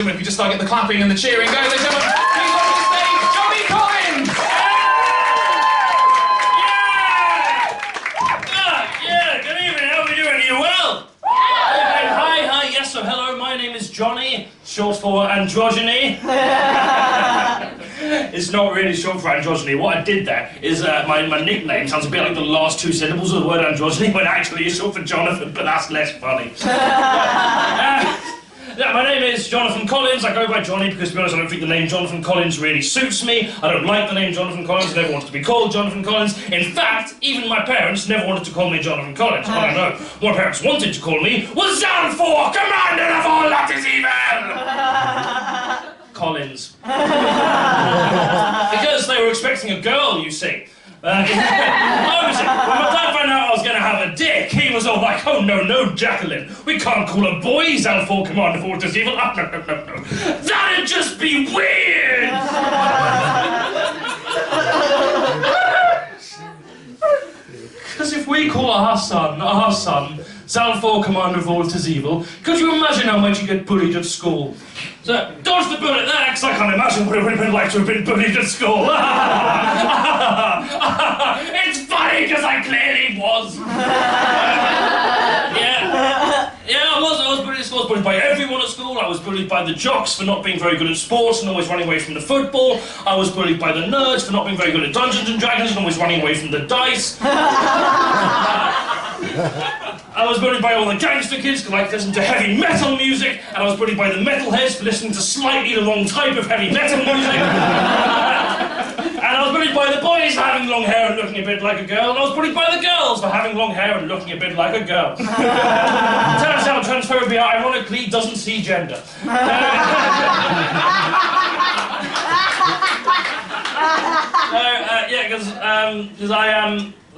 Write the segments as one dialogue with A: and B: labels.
A: If we just start getting the clapping and the cheering going, ladies and gentlemen, please welcome to the stage, Jonny Collins!
B: Yeah, good evening, how are we doing? Are you well? Hi, yes, so hello, my name is Jonny, short for androgyny. It's not really short for androgyny. What I did there is my nickname sounds a bit like the last two syllables of the word androgyny, when actually it's short for Jonathan, but that's less funny. Yeah, my name is Jonathan Collins. I go by Jonny because, to be honest, I don't think the name Jonathan Collins really suits me. I don't like the name Jonathan Collins. I never wanted to be called Jonathan Collins. In fact, even my parents never wanted to call me Jonathan Collins. All I know what my parents wanted to call me was Zalfor, Commander of all that is evil! Collins. Because they were expecting a girl, you see. Obviously, when my dad found out I was going to have a dick, he was all like, oh no, Jacqueline, we can't call a boy Zalfor Commander of all that is evil. No. That'd just be weird! Because if we call our son, Zalfor Commander of all that is evil, could you imagine how much you get bullied at school? So, dodge the bullet there, because I can't imagine what it would have been like to have been bullied at school. It's funny, because I clearly was. I was bullied by everyone at school. I was bullied by the jocks for not being very good at sports and always running away from the football. I was bullied by the nerds for not being very good at Dungeons and Dragons and always running away from the dice. I was bullied by all the gangster kids because I liked to listen to heavy metal music, and I was bullied by the metalheads for listening to slightly the wrong type of heavy metal music. And I was bullied by the boys for having long hair and looking a bit like a girl, and I was bullied by the girls for having long hair and looking a bit like a girl. Turns out transphobia, ironically, doesn't see gender.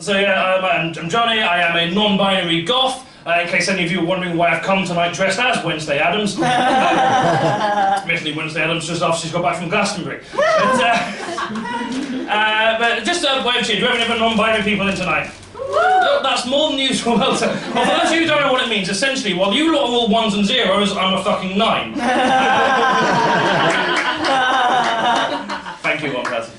B: I'm Jonny, I am a non-binary goth. In case any of you are wondering why I've come tonight dressed as Wednesday Addams. Admittedly, Wednesday Addams just after she's got back from Glastonbury. But just a wave to you, do we have any other non-binary people in tonight? That's more than usual. Well, for those of you who don't know what it means, essentially, while you lot are all ones and zeros, I'm a fucking 9. Thank you, one person.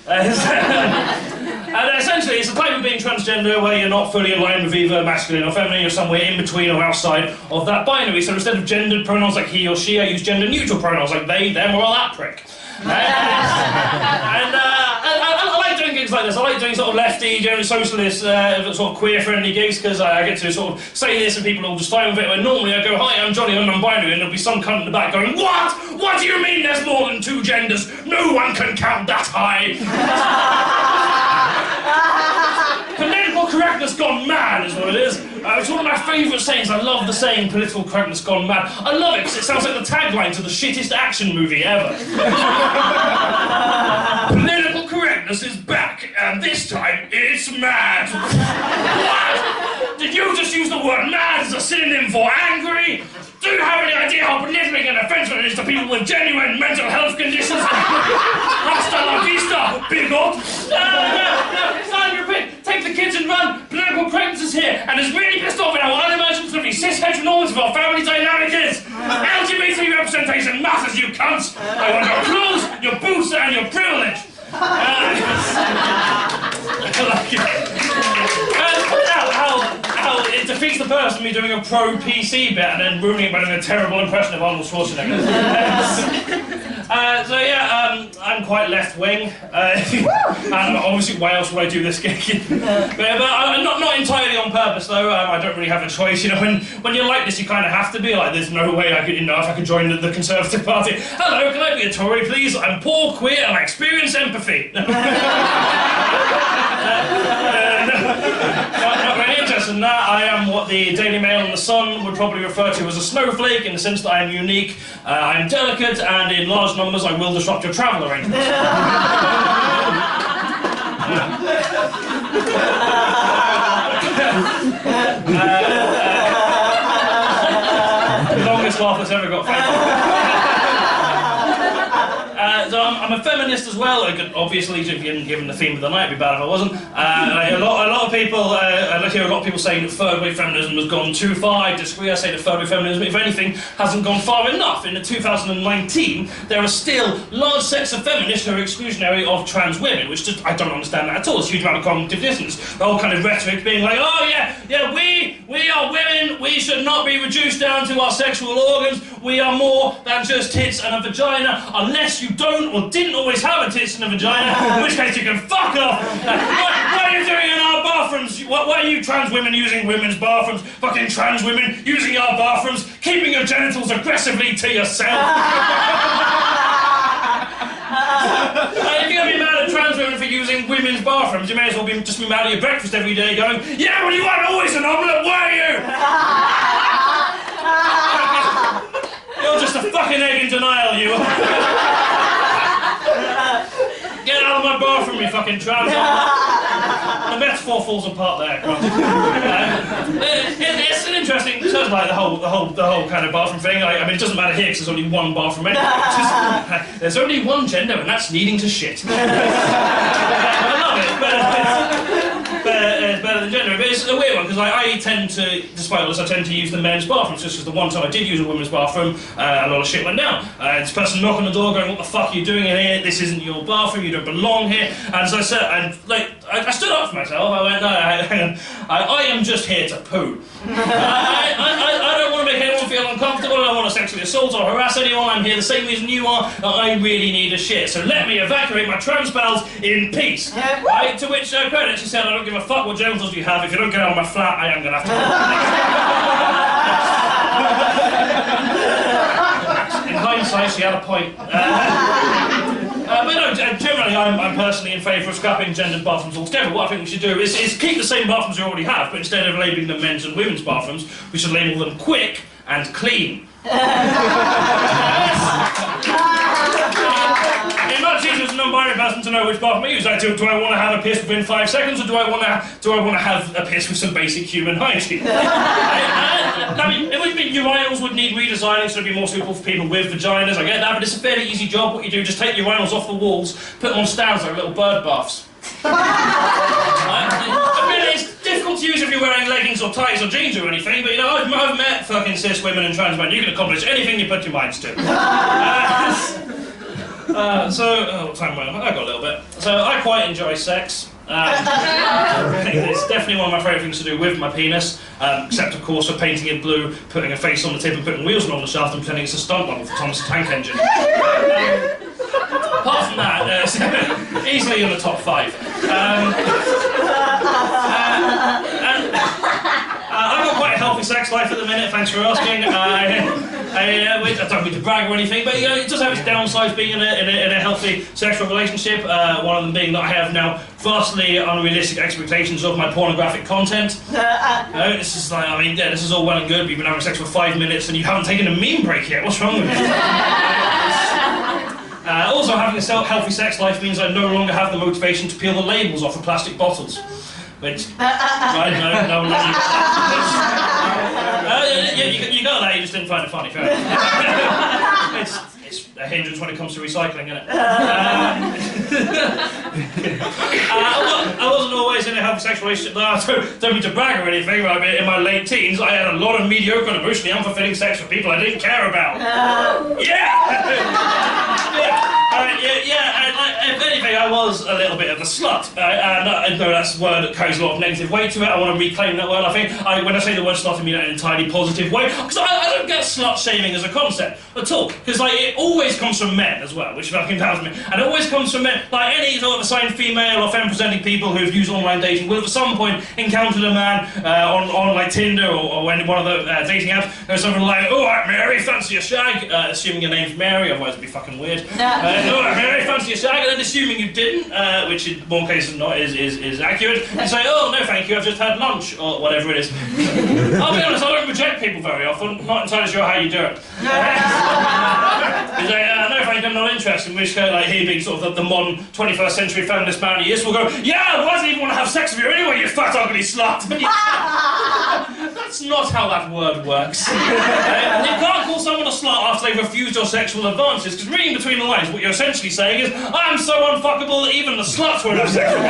B: And essentially, it's a type of being transgender where you're not fully aligned with either masculine or feminine, you're somewhere in between or outside of that binary. So instead of gendered pronouns like he or she, I use gender-neutral pronouns like they, them, or that prick. I like doing gigs like this. I like doing sort of lefty, generally socialist, sort of queer-friendly gigs because I get to sort of say this and people all just fine with it. When normally I go, hi, I'm Jonny, I'm non-binary, and there'll be some cunt in the back going, what? What do you mean there's more than 2 genders? No one can count that high. Political correctness gone mad is what it is. It's one of my favourite sayings. I love the saying political correctness gone mad. I love it because it sounds like the tagline to the shittest action movie ever. Political correctness is back, and this time it's mad. What? Did you just use the word mad as a synonym for angry? Do you have any idea how belittling and offensive it is to people with genuine mental health conditions? Hasta la vista, bigot! No, it's time to repeat. Take the kids and run. Political correctness is here, and it's really pissed off at how unimaginably cis-heteronormative our family dynamic is. LGBT representation matters, you cunts! I want your clothes, your boots, and your privilege! How it defeats the purpose of me doing a pro-PC bit and then ruining it by doing a terrible impression of Arnold Schwarzenegger. I'm quite left-wing. And obviously, why else would I do this gig? but not entirely on purpose, though. I don't really have a choice. You know, when you're like this, you kind of have to be like. There's no way I could, if I could join the Conservative Party. Hello, can I be a Tory, please? I'm poor, queer, and I experience empathy. Not very interested in that. I am what the Daily Mail and the Sun would probably refer to as a snowflake, in the sense that I am unique, I'm delicate, and in large numbers I will disrupt your travel arrangements. The longest laugh that's ever got. So I'm a feminist as well. Obviously, given the theme of the night, it'd be bad if I wasn't. A lot of people, I hear a lot of people saying that third wave feminism has gone too far. I disagree. I say that third wave feminism, if anything, hasn't gone far enough. In 2019, there are still large sects of feminists who are exclusionary of trans women, which just, I don't understand that at all. It's a huge amount of cognitive dissonance. The whole kind of rhetoric being like, oh yeah, we are women, we should not be reduced down to our sexual organs, we are more than just tits and a vagina, unless you don't or didn't always have a tits and a vagina, in which case you can fuck off. What are you doing in our bathrooms? Why are you trans women using women's bathrooms? Fucking trans women using our bathrooms, keeping your genitals aggressively to yourself. If you're going to be mad at trans women for using women's bathrooms, you may as well just be mad at your breakfast every day going, yeah, well, you weren't always an omelette, were you? You're just a fucking egg in denial, you are. Get out of my bathroom, you fucking trans. The metaphor falls apart there. It's an interesting, sort of like the whole kind of bathroom thing. I mean, it doesn't matter here because there's only one bathroom anyway. There's only one gender, and that's needing to shit. I love it, but it's better than gender. But it's a weird one because I tend to, despite all this, I tend to use the men's bathrooms just because the one time I did use a women's bathroom, a lot of shit went down. This person knocked on the door going, what the fuck are you doing in here? This isn't your bathroom, you don't belong here. And so I said, I stood up for myself. I went, no, hang on. I am just here to poo. I don't want to make anyone feel uncomfortable. I don't want to sexually assault or harass anyone. I'm here the same reason you are. I really need a shit. So let me evacuate my trans pals in peace. To which credit, she said, I don't give a fuck what genitals you have. If you don't get out of my flat, I am going to have to... In hindsight, she had a point. But no, generally I'm personally in favour of scrapping gendered bathrooms altogether. What I think we should do is keep the same bathrooms we already have, but instead of labelling them men's and women's bathrooms, we should label them quick and clean. It's much easier as a non-binary person to know which bathroom I use. Do I want to have a piss within 5 seconds, or do I want to have a piss with some basic human hygiene? I mean, it would mean urinals would need redesigning so it'd be more suitable for people with vaginas. I get that, but it's a fairly easy job. What you do, just take urinals off the walls, put them on stands like little bird baths. I mean, it's difficult to use if you're wearing leggings or tights or jeans or anything, but you know, I've met fucking cis women and trans men. You can accomplish anything you put your minds to. What time am I? I got a little bit. So I quite enjoy sex. It's definitely one of my favourite things to do with my penis, except of course for painting it blue, putting a face on the tip and putting wheels along the shaft and pretending it's a stunt model for Thomas the Tank Engine. Apart from that, easily in the top 5. I've got quite a healthy sex life at the minute, thanks for asking. I don't mean to brag or anything, but you know, it does have its downsides being in a healthy sexual relationship. One of them being that I have now vastly unrealistic expectations of my pornographic content. This is like, I mean, yeah, this is all well and good, but you've been having sex for 5 minutes and you haven't taken a meme break yet. What's wrong with you? Also, having a healthy sex life means I no longer have the motivation to peel the labels off of plastic bottles. Which, right, no, you got that, you just didn't find it funny, fair enough. It's a hindrance when it comes to recycling, isn't it? I wasn't always in a healthy sexual relationship. Don't mean to brag or anything, but in my late teens, I had a lot of mediocre and emotionally unfulfilling sex with people I didn't care about. If anything, I was a little bit of a slut. I know that's a word that carries a lot of negative weight to it. I want to reclaim that word. I think when I say the word slut, I mean it in an entirely positive way. Because I don't get slut shaming as a concept at all. Because like it always comes from men as well, which fucking tells me. And it always comes from men. Like any sort of assigned female or femme-presenting people who've used online dating will have at some point encountered a man on like Tinder or one of the dating apps. There's something like, oh, right, Mary, fancy a shag? Assuming your name's Mary, otherwise it'd be fucking weird. Oh, right, Mary, fancy a shag? And then assuming you didn't, which in more cases than not is accurate, you say, oh, no thank you, I've just had lunch, or whatever it is. I'll be honest, I don't reject people very often, not entirely sure how you do it. You say, no thank you, I'm not interested, in which case, like, he being sort of the modern 21st century feminist man he is, will go, yeah, why does he even want to have sex with you anyway, you fat ugly slut? That's That's not how that word works. You can't call someone a slut after they've refused your sexual advances, because reading between the lines, what you're essentially saying is, I'm so unfuckable that even the sluts won't have sex with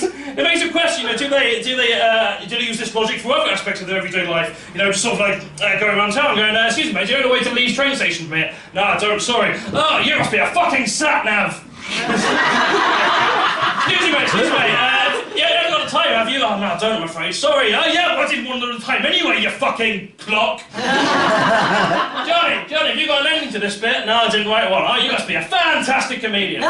B: me. It makes you question, do they use this logic for other aspects of their everyday life? You know, just sort of like going around town going, excuse me, mate, do you know the way to Leeds train station from here? No, I don't, sorry. Oh, you must be a fucking sat-nav. Excuse me, mate, you haven't got the time, have you? Oh, no, I don't, I'm afraid. Sorry, yeah, I didn't want the time anyway, you fucking clock. Johnny, have you got an ending to this bit? No, I didn't write one. Oh, you must be a fantastic comedian.